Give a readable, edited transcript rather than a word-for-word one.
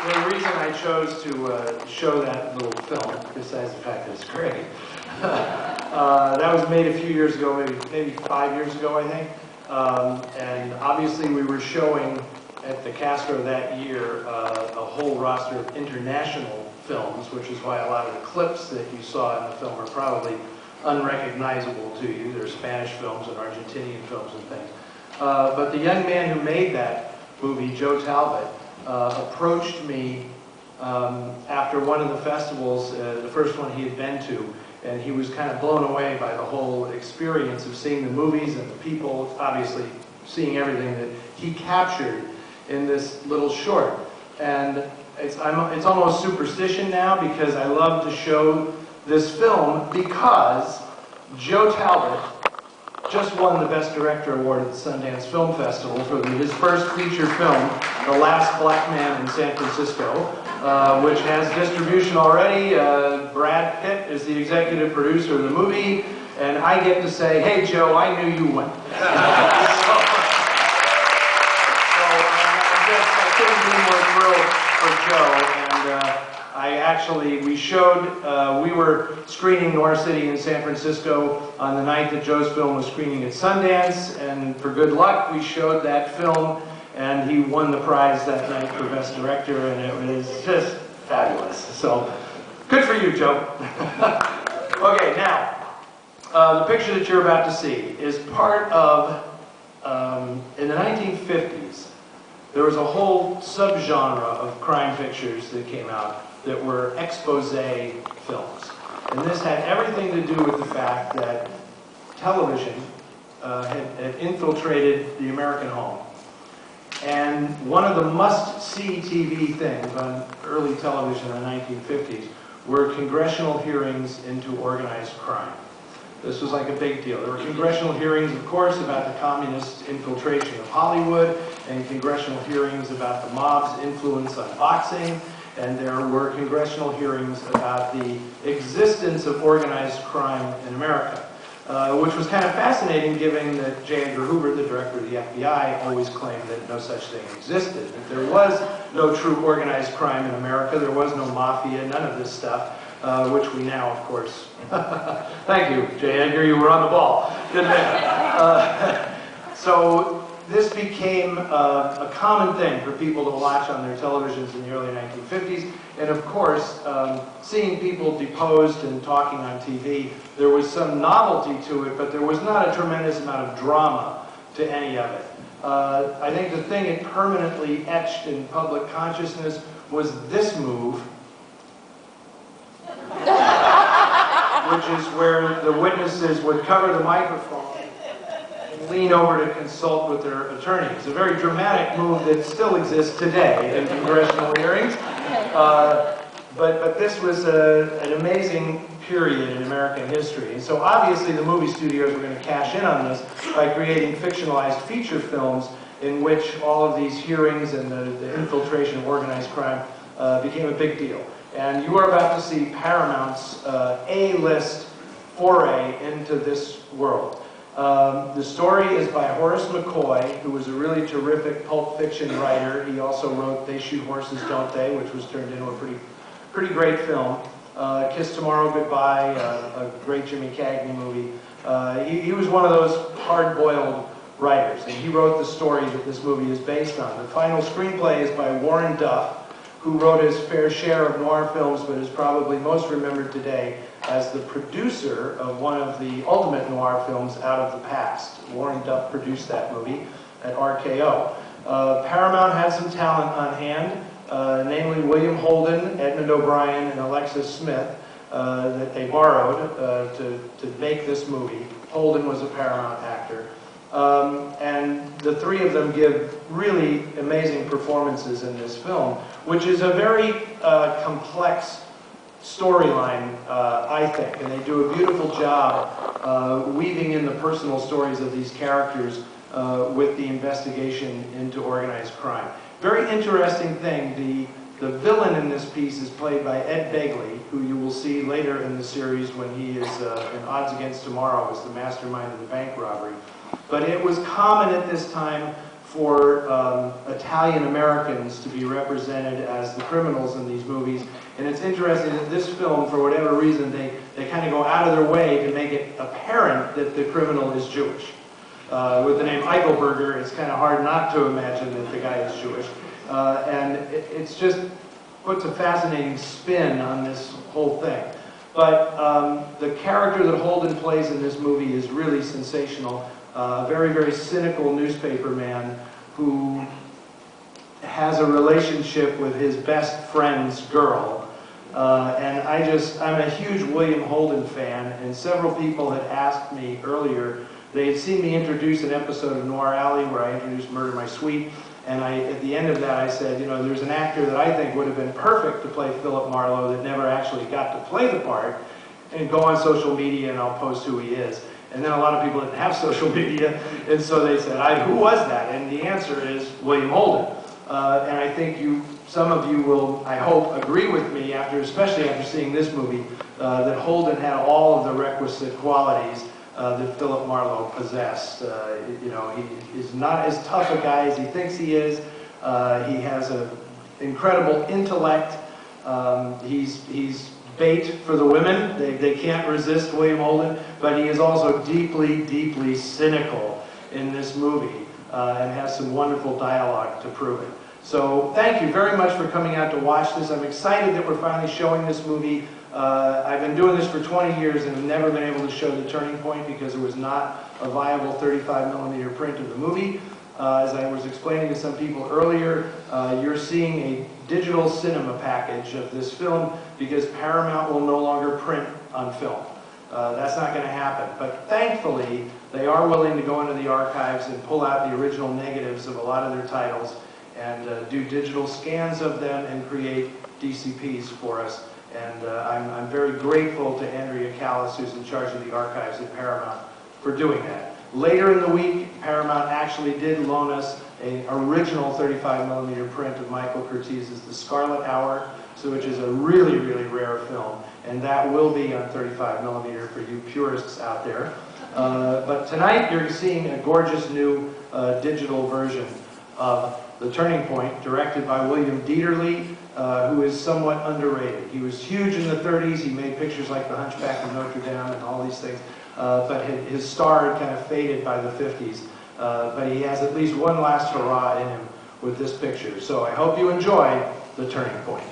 the reason I chose to show that little film, besides the fact that it's great, that was made a few years ago, maybe 5 years ago, I think. And obviously we were showing at the Castro that year a whole roster of international films, which is why a lot of the clips that you saw in the film are probably unrecognizable to you. They're Spanish films and Argentinian films and things. But the young man who made that movie, Joe Talbot, approached me after one of the festivals, the first one he had been to, and he was kind of blown away by the whole experience of seeing the movies and the people, obviously seeing everything that he captured in this little short. And it's almost superstition now, because I love to show this film because Joe Talbot just won the Best Director Award at the Sundance Film Festival for his first feature film, The Last Black Man in San Francisco, which has distribution already. Brad Pitt is the executive producer of the movie, and I get to say, hey Joe, I knew you won. I couldn't be more thrilled for Joe, and we were screening Noir City in San Francisco on the night that Joe's film was screening at Sundance, and for good luck, we showed that film, and he won the prize that night for Best Director, and it was just fabulous. So, good for you, Joe. Okay, now, the picture that you're about to see is part of, in the 1950s, there was a whole subgenre of crime pictures that came out that were expose films. And this had everything to do with the fact that television had infiltrated the American home. And one of the must-see TV things on early television in the 1950s were congressional hearings into organized crime. This was like a big deal. There were congressional hearings, of course, about the communist infiltration of Hollywood, and congressional hearings about the mob's influence on boxing, and there were congressional hearings about the existence of organized crime in America, which was kind of fascinating given that J. Edgar Hoover, the director of the FBI, always claimed that no such thing existed, that there was no true organized crime in America, there was no mafia, none of this stuff. Which we now, of course, thank you, J. Edgar, you were on the ball. Good man. So this became a common thing for people to watch on their televisions in the early 1950s. And of course, seeing people deposed and talking on TV, there was some novelty to it, but there was not a tremendous amount of drama to any of it. I think the thing it permanently etched in public consciousness was this move, which is where the witnesses would cover the microphone and lean over to consult with their attorney. It's a very dramatic move that still exists today in congressional hearings. But this was an amazing period in American history. And so obviously the movie studios were going to cash in on this by creating fictionalized feature films in which all of these hearings and the infiltration of organized crime became a big deal. And you are about to see Paramount's A-list foray into this world. The story is by Horace McCoy, who was a really terrific Pulp Fiction writer. He also wrote They Shoot Horses, Don't They?, which was turned into a pretty great film. Kiss Tomorrow Goodbye, a great Jimmy Cagney movie. He was one of those hard-boiled writers, and he wrote the story that this movie is based on. The final screenplay is by Warren Duff, who wrote his fair share of noir films, but is probably most remembered today as the producer of one of the ultimate noir films, Out of the Past. Warren Duff produced that movie at RKO. Paramount had some talent on hand, namely William Holden, Edmund O'Brien, and Alexis Smith, that they borrowed to make this movie. Holden was a Paramount actor. And the three of them give really amazing performances in this film, which is a very complex storyline, I think, and they do a beautiful job weaving in the personal stories of these characters with the investigation into organized crime. Very interesting thing, the villain in this piece is played by Ed Begley, who you will see later in the series when he is in Odds Against Tomorrow as the mastermind of the bank robbery. But it was common at this time for Italian Americans to be represented as the criminals in these movies. And it's interesting that this film, for whatever reason, they kind of go out of their way to make it apparent that the criminal is Jewish. With the name Eichelberger, it's kind of hard not to imagine that the guy is Jewish. And it's just puts a fascinating spin on this whole thing. But the character that Holden plays in this movie is really sensational. A very, very cynical newspaper man who has a relationship with his best friend's girl. And I'm a huge William Holden fan, and several people had asked me earlier, they had seen me introduce an episode of Noir Alley where I introduced Murder My Sweet, and at the end of that I said, you know, there's an actor that I think would have been perfect to play Philip Marlowe that never actually got to play the part, and go on social media and I'll post who he is. And then a lot of people didn't have social media, and so they said, who was that? And the answer is William Holden. And I think some of you will, I hope, agree with me, especially after seeing this movie, that Holden had all of the requisite qualities that Philip Marlowe possessed. You know, he is not as tough a guy as he thinks he is. He has an incredible intellect. He's bait for the women. They can't resist William Holden, but he is also deeply, deeply cynical in this movie and has some wonderful dialogue to prove it. So thank you very much for coming out to watch this. I'm excited that we're finally showing this movie. I've been doing this for 20 years and have never been able to show The Turning Point because there was not a viable 35mm print of the movie. As I was explaining to some people earlier, you're seeing a digital cinema package of this film because Paramount will no longer print on film. That's not going to happen. But thankfully, they are willing to go into the archives and pull out the original negatives of a lot of their titles and do digital scans of them and create DCPs for us. And I'm very grateful to Andrea Callis, who's in charge of the archives at Paramount, for doing that. Later in the week, Paramount actually did loan us an original 35mm print of Michael Curtiz's The Scarlet Hour, which is a really, really rare film, and that will be on 35mm for you purists out there. But tonight you're seeing a gorgeous new digital version of The Turning Point, directed by William Dieterle, who is somewhat underrated. He was huge in the 30s. He made pictures like The Hunchback of Notre Dame and all these things. But his star had kind of faded by the 50s. But he has at least one last hurrah in him with this picture. So I hope you enjoy The Turning Point.